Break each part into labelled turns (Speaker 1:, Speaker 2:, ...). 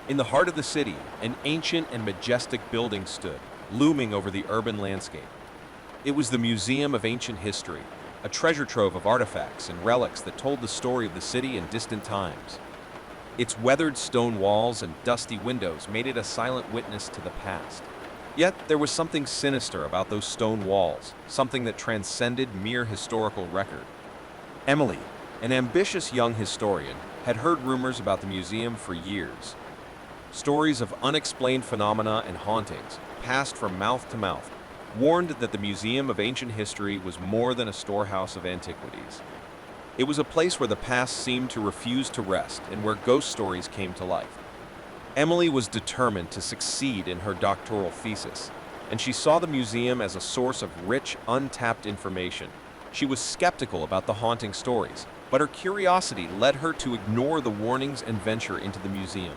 Speaker 1: In the heart of the city, an ancient and majestic building stood, looming over the urban landscape. It was the Museum of Ancient History, a treasure trove of artifacts and relics that told the story of the city in distant times. Its weathered stone walls and dusty windows made it a silent witness to the past. Yet there was something sinister about those stone walls, something that transcended mere historical record. Emily, an ambitious young historian, had heard rumors about the museum for years. Stories of unexplained phenomena and hauntings, passed from mouth to mouth, warned that the Museum of Ancient History was more than a storehouse of antiquities. It was a place where the past seemed to refuse to rest and where ghost stories came to life. Emily was determined to succeed in her doctoral thesis, and she saw the museum as a source of rich, untapped information. She was skeptical about the haunting stories, but her curiosity led her to ignore the warnings and venture into the museum,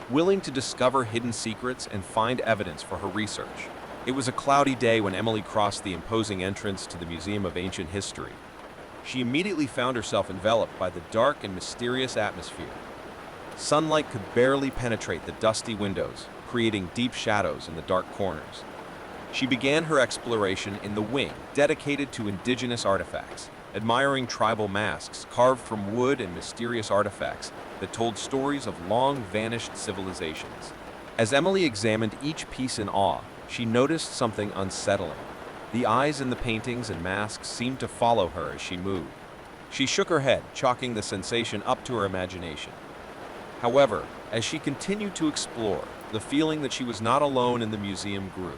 Speaker 1: willing to discover hidden secrets and find evidence for her research. It was a cloudy day when Emily crossed the imposing entrance to the Museum of Ancient History. She immediately found herself enveloped by the dark and mysterious atmosphere. Sunlight could barely penetrate the dusty windows, creating deep shadows in the dark corners. She began her exploration in the wing dedicated to indigenous artifacts, admiring tribal masks carved from wood and mysterious artifacts that told stories of long-vanished civilizations. As Emily examined each piece in awe, she noticed something unsettling. The eyes in the paintings and masks seemed to follow her as she moved. She shook her head, chalking the sensation up to her imagination. However, as she continued to explore, the feeling that she was not alone in the museum grew.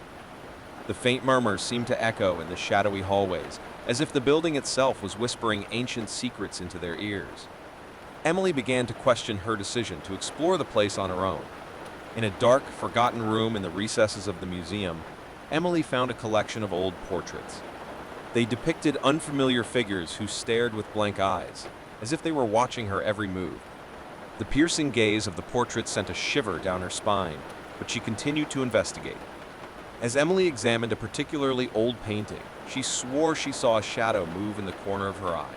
Speaker 1: The faint murmurs seemed to echo in the shadowy hallways, as if the building itself was whispering ancient secrets into their ears. Emily began to question her decision to explore the place on her own. In a dark, forgotten room in the recesses of the museum, Emily found a collection of old portraits. They depicted unfamiliar figures who stared with blank eyes, as if they were watching her every move. The piercing gaze of the portrait sent a shiver down her spine, but she continued to investigate. As Emily examined a particularly old painting, she swore she saw a shadow move in the corner of her eye.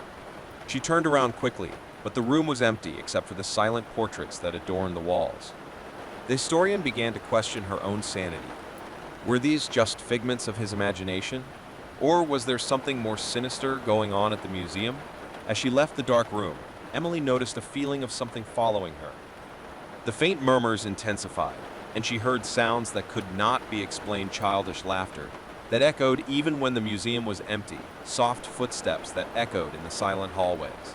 Speaker 1: She turned around quickly, but the room was empty except for the silent portraits that adorned the walls. The historian began to question her own sanity. Were these just figments of his imagination? Or was there something more sinister going on at the museum? As she left the dark room, Emily noticed a feeling of something following her. The faint murmurs intensified, and she heard sounds that could not be explained, childish laughter that echoed even when the museum was empty, soft footsteps that echoed in the silent hallways.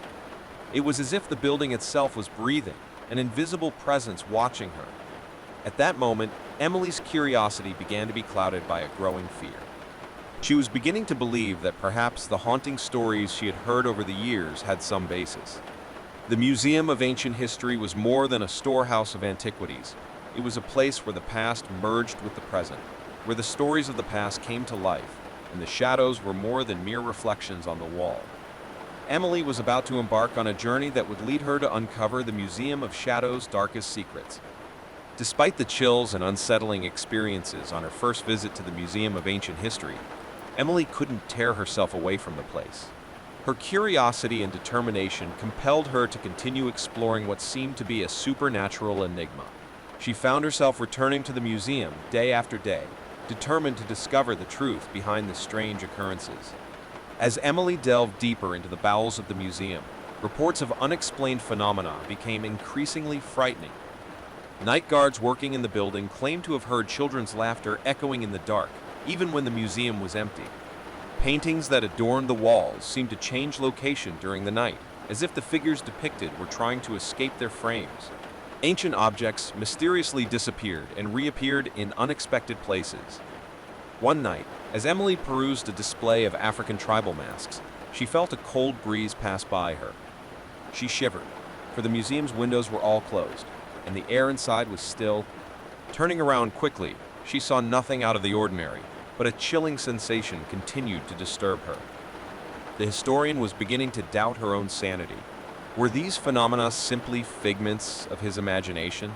Speaker 1: It was as if the building itself was breathing, an invisible presence watching her. At that moment, Emily's curiosity began to be clouded by a growing fear. She was beginning to believe that perhaps the haunting stories she had heard over the years had some basis. The Museum of Ancient History was more than a storehouse of antiquities. It was a place where the past merged with the present, where the stories of the past came to life, and the shadows were more than mere reflections on the wall. Emily was about to embark on a journey that would lead her to uncover the Museum of Shadows' darkest secrets. Despite the chills and unsettling experiences on her first visit to the Museum of Ancient History, Emily couldn't tear herself away from the place. Her curiosity and determination compelled her to continue exploring what seemed to be a supernatural enigma. She found herself returning to the museum day after day, determined to discover the truth behind the strange occurrences. As Emily delved deeper into the bowels of the museum, reports of unexplained phenomena became increasingly frightening. Night guards working in the building claimed to have heard children's laughter echoing in the dark, even when the museum was empty. Paintings that adorned the walls seemed to change location during the night, as if the figures depicted were trying to escape their frames. Ancient objects mysteriously disappeared and reappeared in unexpected places. One night, as Emily perused a display of African tribal masks, she felt a cold breeze pass by her. She shivered, for the museum's windows were all closed, and the air inside was still. Turning around quickly, she saw nothing out of the ordinary, but a chilling sensation continued to disturb her. The historian was beginning to doubt her own sanity. Were these phenomena simply figments of his imagination?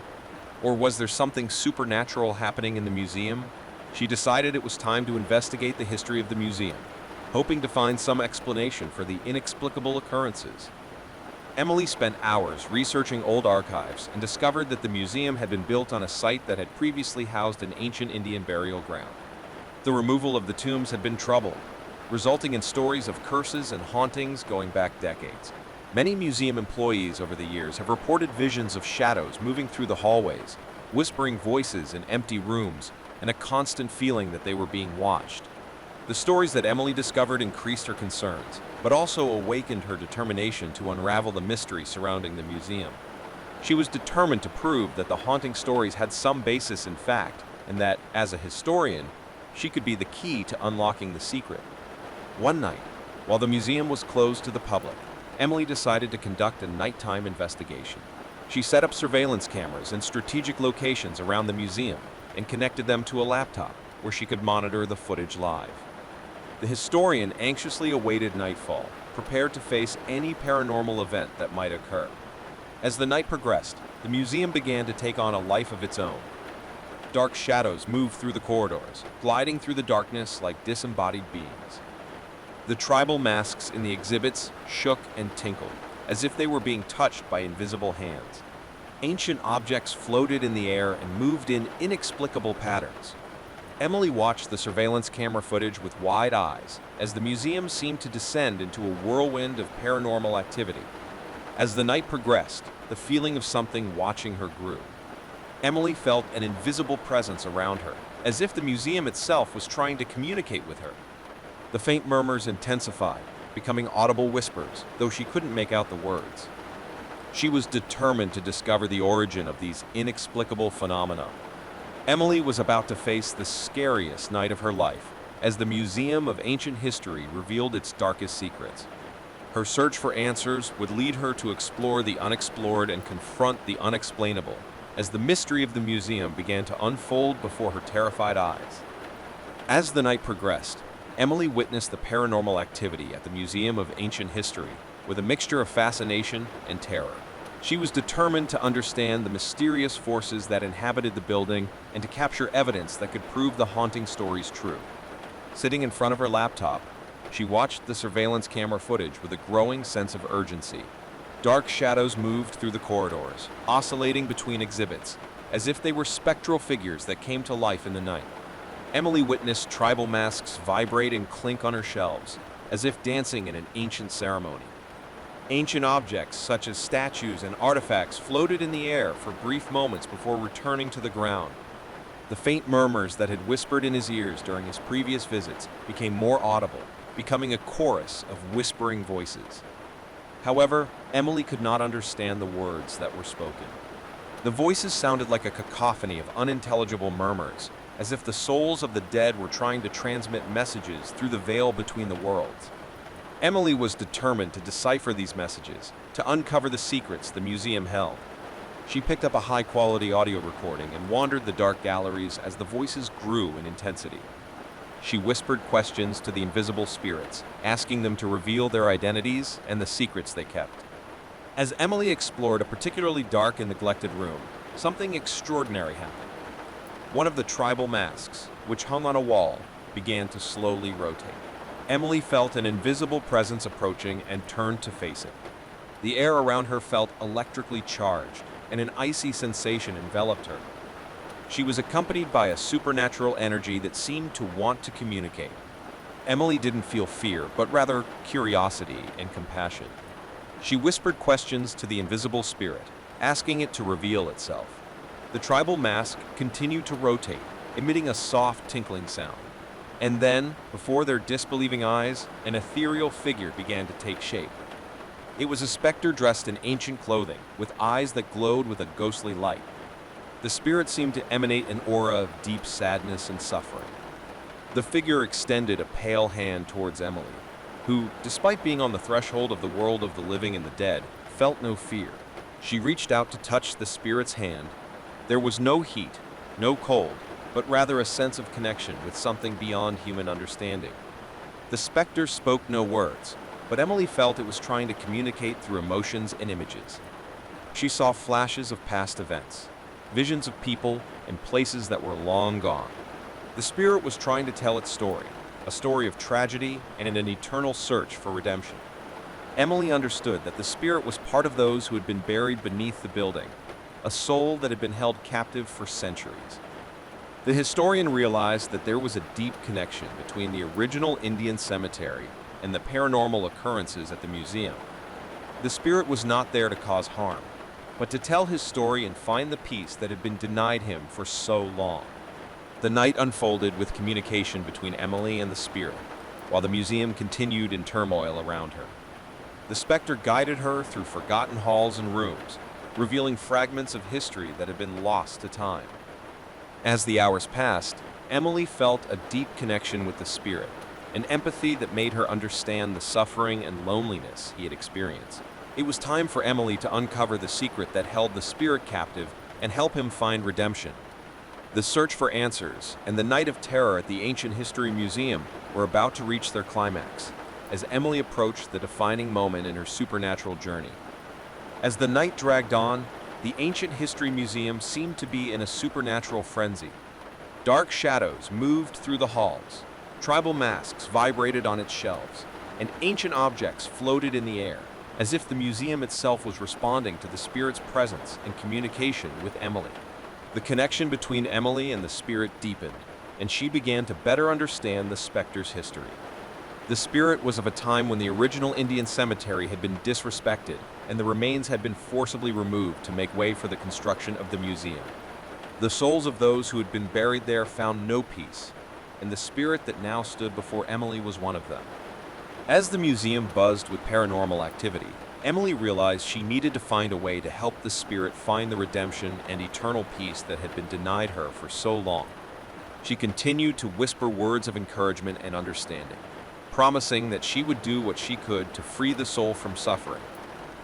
Speaker 1: Or was there something supernatural happening in the museum? She decided it was time to investigate the history of the museum, hoping to find some explanation for the inexplicable occurrences. Emily spent hours researching old archives and discovered that the museum had been built on a site that had previously housed an ancient Indian burial ground. The removal of the tombs had been troubled, resulting in stories of curses and hauntings going back decades. Many museum employees over the years have reported visions of shadows moving through the hallways, whispering voices in empty rooms, and a constant feeling that they were being watched. The stories that Emily discovered increased her concerns, but also awakened her determination to unravel the mystery surrounding the museum. She was determined to prove that the haunting stories had some basis in fact, and that, as a historian, she could be the key to unlocking the secret. One night, while the museum was closed to the public, Emily decided to conduct a nighttime investigation. She set up surveillance cameras in strategic locations around the museum and connected them to a laptop where she could monitor the footage live. The historian anxiously awaited nightfall, prepared to face any paranormal event that might occur. As the night progressed, the museum began to take on a life of its own. Dark shadows moved through the corridors, gliding through the darkness like disembodied beings. The tribal masks in the exhibits shook and tinkled, as if they were being touched by invisible hands. Ancient objects floated in the air and moved in inexplicable patterns. Emily watched the surveillance camera footage with wide eyes as the museum seemed to descend into a whirlwind of paranormal activity. As the night progressed, the feeling of something watching her grew. Emily felt an invisible presence around her, as if the museum itself was trying to communicate with her. The faint murmurs intensified, becoming audible whispers, though she couldn't make out the words. She was determined to discover the origin of these inexplicable phenomena. Emily was about to face the scariest night of her life, as the Museum of Ancient History revealed its darkest secrets. Her search for answers would lead her to explore the unexplored and confront the unexplainable, as the mystery of the museum began to unfold before her terrified eyes. As the night progressed, Emily witnessed the paranormal activity at the Museum of Ancient History with a mixture of fascination and terror. She was determined to understand the mysterious forces that inhabited the building and to capture evidence that could prove the haunting stories true. Sitting in front of her laptop, she watched the surveillance camera footage with a growing sense of urgency. Dark shadows moved through the corridors, oscillating between exhibits, as if they were spectral figures that came to life in the night. Emily witnessed tribal masks vibrate and clink on her shelves, as if dancing in an ancient ceremony. Ancient objects, such as statues and artifacts, floated in the air for brief moments before returning to the ground. The faint murmurs that had whispered in his ears during his previous visits became more audible, becoming a chorus of whispering voices. However, Emily could not understand the words that were spoken. The voices sounded like a cacophony of unintelligible murmurs, as if the souls of the dead were trying to transmit messages through the veil between the worlds. Emily was determined to decipher these messages, to uncover the secrets the museum held. She picked up a high-quality audio recording and wandered the dark galleries as the voices grew in intensity. She whispered questions to the invisible spirits, asking them to reveal their identities and the secrets they kept. As Emily explored a particularly dark and neglected room, something extraordinary happened. One of the tribal masks, which hung on a wall, began to slowly rotate. Emily felt an invisible presence approaching and turned to face it. The air around her felt electrically charged, and an icy sensation enveloped her. She was accompanied by a supernatural energy that seemed to want to communicate. Emily didn't feel fear, but rather curiosity and compassion. She whispered questions to the invisible spirit, asking it to reveal itself. The tribal mask continued to rotate, emitting a soft tinkling sound. And then, before their disbelieving eyes, an ethereal figure began to take shape. It was a specter dressed in ancient clothing, with eyes that glowed with a ghostly light. The spirit seemed to emanate an aura of deep sadness and suffering. The figure extended a pale hand towards Emily, who, despite being on the threshold of the world of the living and the dead, felt no fear. She reached out to touch the spirit's hand. There was no heat, no cold, but rather a sense of connection with something beyond human understanding. The specter spoke no words, but Emily felt it was trying to communicate through emotions and images. She saw flashes of past events, visions of people and places that were long gone. The spirit was trying to tell its story, a story of tragedy and an eternal search for redemption. Emily understood that the spirit was part of those who had been buried beneath the building, a soul that had been held captive for centuries. The historian realized that there was a deep connection between the original Indian cemetery and the paranormal occurrences at the museum. The spirit was not there to cause harm, but to tell his story and find the peace that had been denied him for so long. The night unfolded with communication between Emily and the spirit, while the museum continued in turmoil around her. The specter guided her through forgotten halls and rooms, revealing fragments of history that had been lost to time. As the hours passed, Emily felt a deep connection with the spirit, an empathy that made her understand the suffering and loneliness he had experienced. It was time for Emily to uncover the secret that held the spirit captive and help him find redemption. The search for answers and the night of terror at the Ancient History Museum were about to reach their climax as Emily approached the defining moment in her supernatural journey. As the night dragged on, the Ancient History Museum seemed to be in a supernatural frenzy. Dark shadows moved through the halls, tribal masks vibrated on its shelves, and ancient objects floated in the air, as if the museum itself was responding to the spirit's presence and communication with Emily. The connection between Emily and the spirit deepened, and she began to better understand the specter's history. The spirit was of a time when the original Indian cemetery had been disrespected, and the remains had been forcibly removed to make way for the construction of the museum. The souls of those who had been buried there found no peace, and the spirit that now stood before Emily was one of them. As the museum buzzed with paranormal activity, Emily realized she needed to find a way to help the spirit find the redemption and eternal peace that had been denied her for so long. She continued to whisper words of encouragement and understanding, promising that she would do what she could to free the soul from suffering.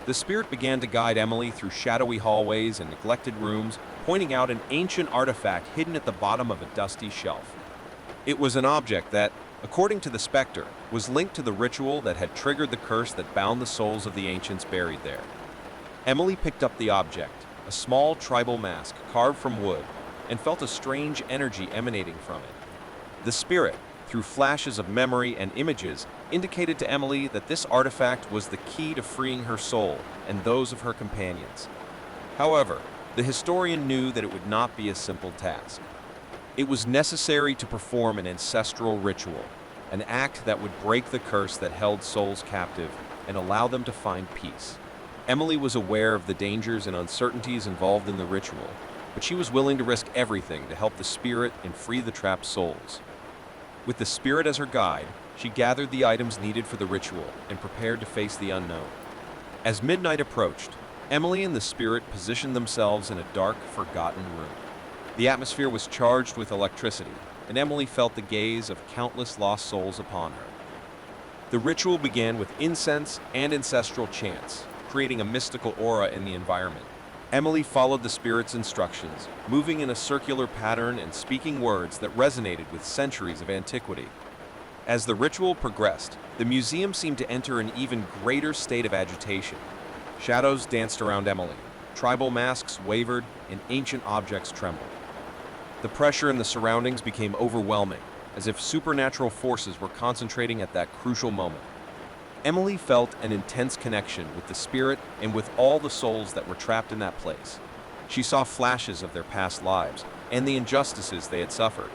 Speaker 1: The spirit began to guide Emily through shadowy hallways and neglected rooms, pointing out an ancient artifact hidden at the bottom of a dusty shelf. It was an object that, according to the specter, was linked to the ritual that had triggered the curse that bound the souls of the ancients buried there. Emily picked up the object, a small tribal mask carved from wood, and felt a strange energy emanating from it. The spirit, through flashes of memory and images, indicated to Emily that this artifact was the key to freeing her soul and those of her companions. However, the historian knew that it would not be a simple task. It was necessary to perform an ancestral ritual, an act that would break the curse that held souls captive and allow them to find peace. Emily was aware of the dangers and uncertainties involved in the ritual, but she was willing to risk everything to help the spirit and free the trapped souls. With the spirit as her guide, she gathered the items needed for the ritual and prepared to face the unknown. As midnight approached, Emily and the spirit positioned themselves in a dark, forgotten room. The atmosphere was charged with electricity, and Emily felt the gaze of countless lost souls upon her. The ritual began with incense and ancestral chants, creating a mystical aura in the environment. Emily followed the spirit's instructions, moving in a circular pattern and speaking words that resonated with centuries of antiquity. As the ritual progressed, the museum seemed to enter an even greater state of agitation. Shadows danced around Emily, tribal masks wavered, and ancient objects trembled. The pressure in the surroundings became overwhelming, as if supernatural forces were concentrating at that crucial moment. Emily felt an intense connection with the spirit and with all the souls that were trapped in that place. She saw flashes of their past lives and the injustices they had suffered.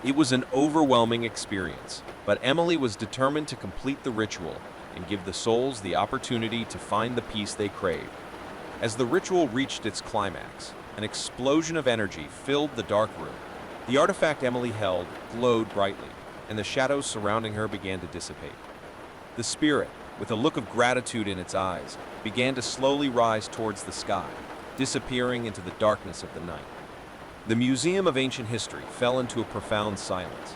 Speaker 1: It was an overwhelming experience, but Emily was determined to complete the ritual and give the souls the opportunity to find the peace they craved. As the ritual reached its climax, an explosion of energy filled the dark room. The artifact Emily held glowed brightly, and the shadows surrounding her began to dissipate. The spirit, with a look of gratitude in its eyes, began to slowly rise towards the sky, disappearing into the darkness of the night. The Museum of Ancient History fell into a profound silence.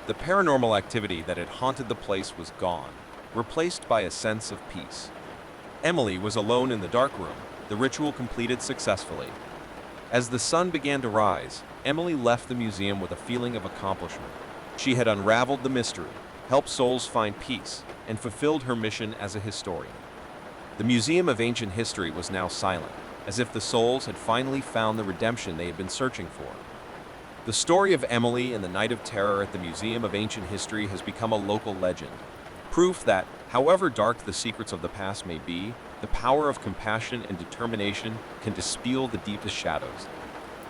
Speaker 1: The paranormal activity that had haunted the place was gone, replaced by a sense of peace. Emily was alone in the dark room, the ritual completed successfully. As the sun began to rise, Emily left the museum with a feeling of accomplishment. She had unraveled the mystery, helped souls find peace, and fulfilled her mission as a historian. The Museum of Ancient History was now silent, as if the souls had finally found the redemption they had been searching for. The story of Emily and the Night of Terror at the Museum of Ancient History has become a local legend, Proof that, however dark the secrets of the past may be, the power of compassion and determination can dispel the deepest shadows.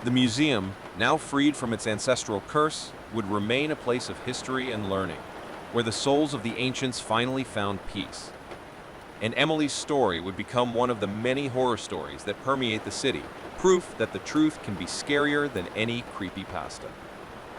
Speaker 1: The museum, now freed from its ancestral curse, would remain a place of history and learning, where the souls of the ancients finally found peace. And Emily's story would become one of the many horror stories that permeate the city, proof that the truth can be scarier than any creepypasta.